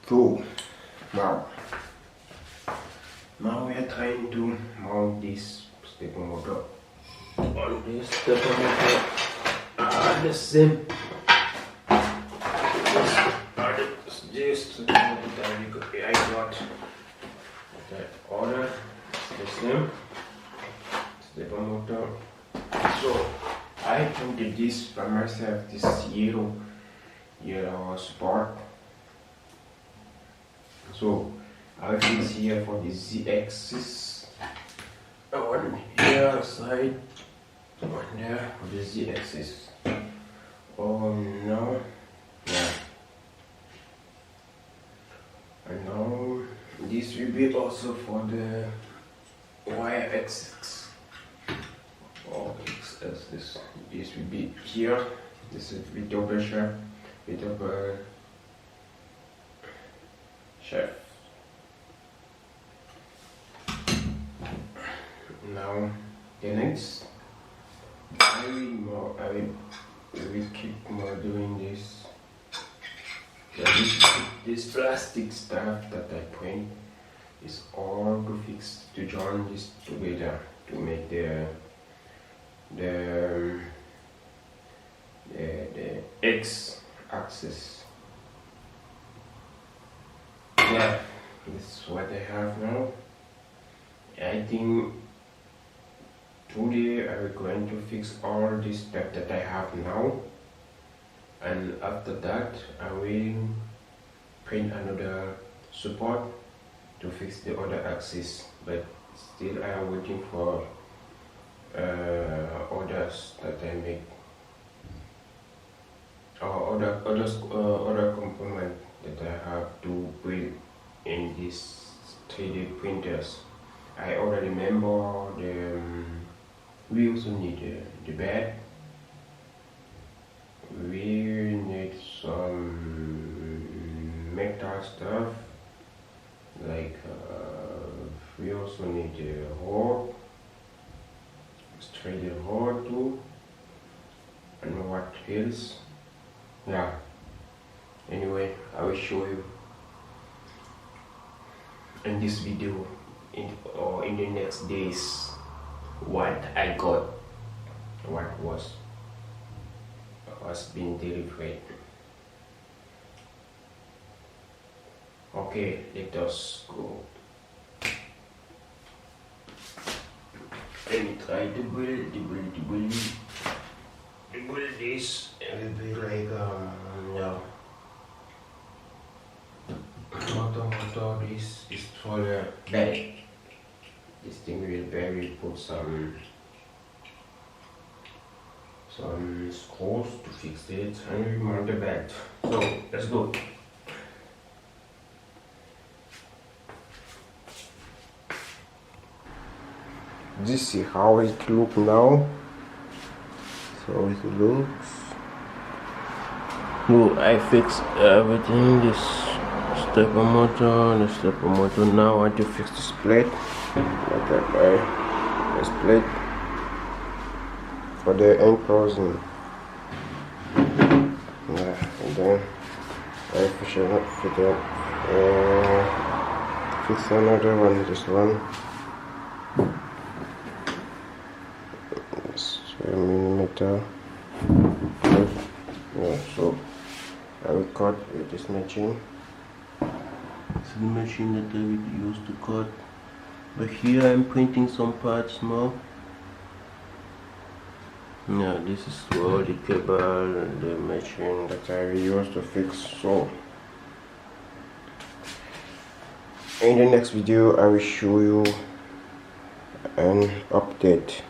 So now we are trying to mount this stepper motor on this stepper motor. The same. Just I got that order. The same stepper motor. So I painted this by myself. This yellow spot. So I fix here for the z-axis, one here side, one there for the z-axis. Oh no, yeah. And now this will be also for the y-axis. Or x-axis. This will be here. This is with double shaft, with double shaft. Now the next, I will keep more doing this. This plastic stuff that I print is all to fix, to join this together to make the X axis. Yeah, this is what I have now. I think today I will going to fix all this stuff that I have now, and after that I will print another support to fix the other axis, but still I am waiting for orders that I make, or other component that I have to build in these 3D printers. I already remember we also need the bed. We need some metal stuff, like we also need a rod, straight rod too, and what else? Yeah. Anyway, I will show you in this video in the next days what I got, what was being delivered. Okay, let us go. Let me try to build this. It will be like yeah. Motor, this is for the bed. This thing will put some screws to fix it and we mount the bed. So let's go. This is how it looks now. So it looks. No, I fixed everything. This stepper motor. Now I want to fix this plate. Like that, this plate for the enclosing. Yeah, and then I fix another one. This one. It's 3mm. Yeah, so I will cut with this machine. It's the machine that I will use to cut. But here I'm printing some parts now. Yeah, this is all the cable and the machine that I will use to fix. So in the next video I will show you an update.